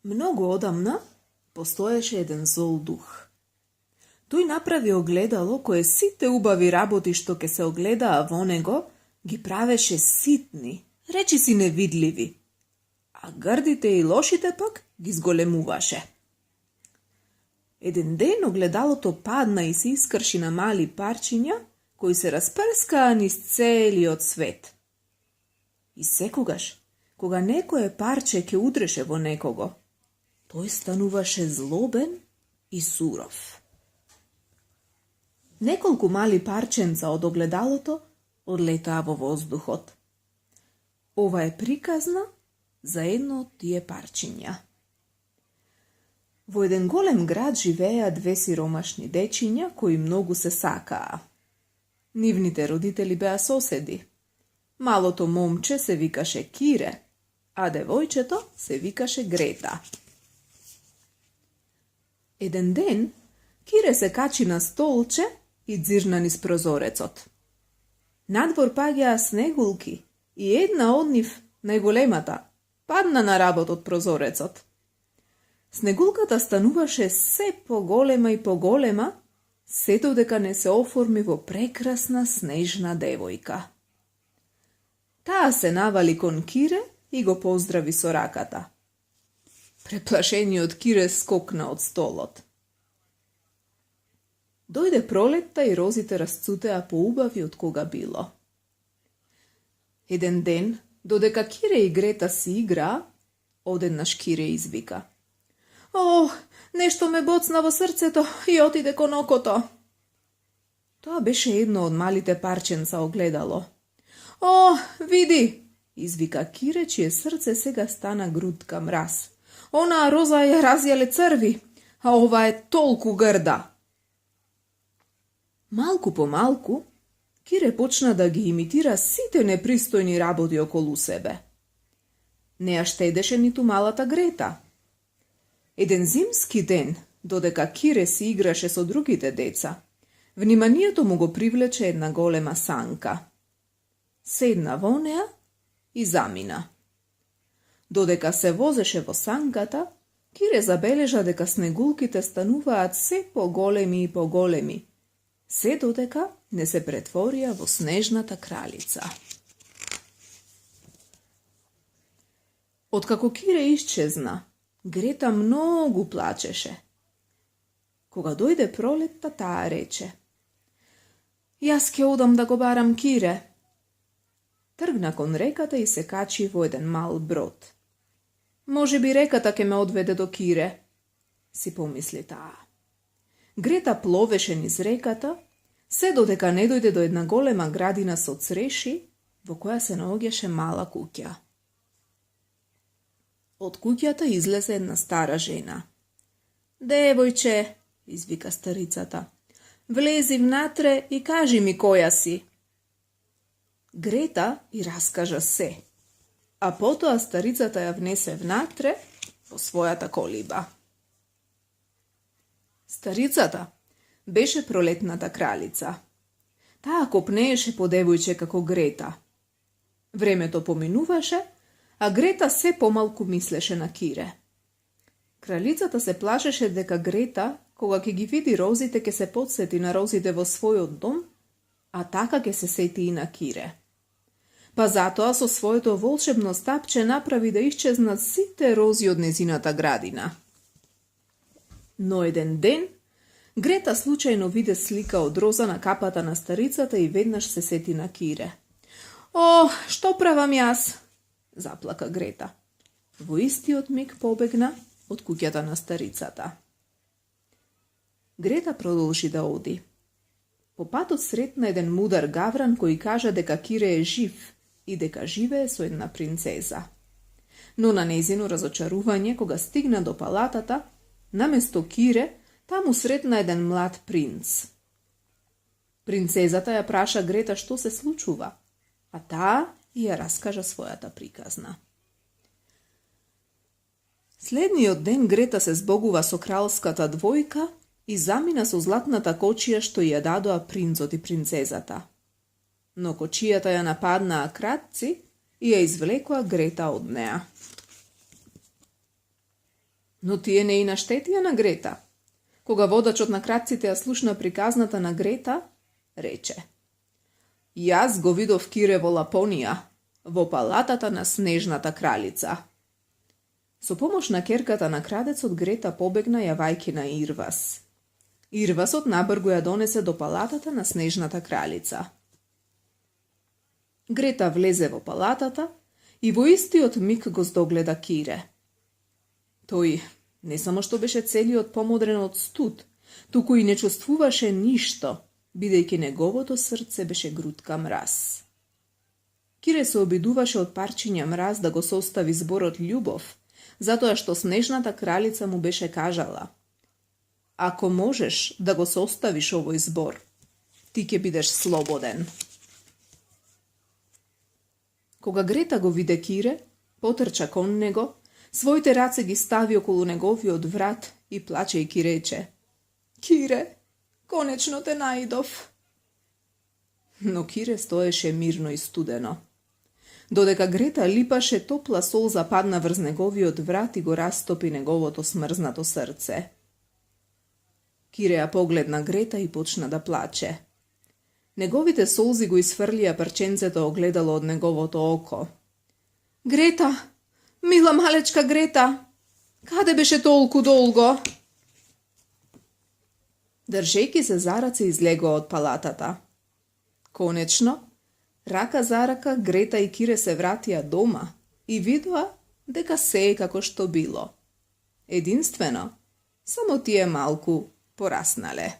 Многу одамна постоеше еден зол дух. Тој направи огледало кое сите убави работи што ке се огледаа во него ги правеше ситни, речиси невидливи, а грдите и лошите пак ги зголемуваше. Еден ден огледалото падна и се искрши на мали парчиња кои се распрскаа низ целиот свет. И секогаш, кога некое парче ќе удреше во некого, тој стануваше злобен и суров. Неколку мали парченца од огледалото одлетаа во воздухот. Ова е приказна за едно од тие парчиња. Во еден голем град живееа две сиромашни дечиња кои многу се сакаа. Нивните родители беа соседи. Малото момче се викаше Кире, а девојчето се викаше Грета. Еден ден, Кире се качи на столче и дзирна низ прозорецот. Надвор паѓаа снегулки и една од нив, најголемата, падна на работ од прозорецот. Снегулката стануваше се поголема и поголема, сето дека не се оформи во прекрасна снежна девојка. Таа се навали кон Кире и го поздрави со раката. Преплашениот Кире скокна од столот. Дојде пролетта и розите расцутеа поубави од кога било. Еден ден, додека Кире и Грета си играа, одеднаш Кире извика: "О, нешто ме боцна во срцето и отиде кон окото." Тоа беше едно од малите парченца огледало. "О, види," извика Кире, чие срце сега стана грудка мраз. "Онаа роза ја разјале црви, а ова е толку грда." Малку по малку, Кире почна да ги имитира сите непристојни работи околу себе. Не ја штедеше ниту малата Грета. Еден зимски ден, додека Кире си играше со другите деца, вниманието му го привлече една голема санка. Седна во неа и замина. Додека се возеше во санката, Кире забележа дека снегулките стануваат се поголеми и поголеми, се додека не се претворија во снежната кралица. Откако Кире исчезна, Грета многу плачеше. Кога дојде пролетта, таа рече: "Јас ќе одам да го барам Кире." Тргна кон реката и се качи во еден мал брод. "Може би реката ќе ме одведе до Кире," си помисли таа. Грета пловеше низ реката, се додека не дојде до една голема градина со цреши, во која се наоѓаше мала куќа. Од куќата излезе една стара жена. "Девојче," извика старицата, "влези внатре и кажи ми која си." Грета и раскажа се, а потоа старицата ја внесе внатре во својата колиба. Старицата беше пролетната кралица. Таа копнееше по девојче како Грета. Времето поминуваше, а Грета се помалку мислеше на Кире. Кралицата се плашеше дека Грета, кога ќе ги види розите, ќе се потсети на розите во својот дом, а така ќе се сети и на Кире. Па затоа со своето волшебно стапче направи да исчезнат сите рози од незината градина. Но еден ден, Грета случајно виде слика од роза на капата на старицата и веднаш се сети на Кире. "О, што правам јас?" заплака Грета. Во истиот миг побегна од куќата на старицата. Грета продолжи да оди. По патот сретна еден мудар гавран кој кажа дека Кире е жив и дека живее со една принцеза. Но на нејзино разочарување, кога стигна до палатата, наместо Кире, таму сретна еден млад принц. Принцезата ја праша Грета што се случува, а таа ја раскажа својата приказна. Следниот ден Грета се збогува со кралската двојка и замина со златната кочија што ја дадоа принцот и принцезата. Но кочијата ја нападнаа кратци и ја извлекоа Грета од неа. Но тие не и наштетија на Грета. Кога водачот на крадците ја слушна приказната на Грета, рече: Јас го видов Кире во Лапонија, во палатата на снежната кралица. Со помош на керката на крадецот Грета побегна јавајки на Ирвас. Ирвасот набргу ја донесе до палатата на снежната кралица. Грета влезе во палатата и во истиот миг го здогледа Кире. Тој не само што беше целиот помодрен од студ, туку и не чувствуваше ништо, бидејќи неговото срце беше грудка мраз. Кире се обидуваше од парчиња мраз да го состави зборот љубов, затоа што снежната кралица му беше кажала: Ако можеш да го составиш овој збор, ти ќе бидеш слободен. Кога Грета го виде Кире, потрча кон него, своите раце ги стави околу неговиот врат и плачејќи рече: Кире, конечно те наидов. Но Кире стоеше мирно и студено. Додека Грета липаше, топла солза падна врз неговиот врат и го растопи неговото смрзнато срце. Кире ја погледна Грета и почна да плаче. Неговите солзи го изфрлија парченцето огледало од неговото око. Грета, мила малечка Грета, каде беше толку долго? Држејќи се за раце излегоа од палатата. Конечно, рака за рака Грета и Кире се вратија дома и видоа дека се е како што било. Единствено, само тие малку пораснале.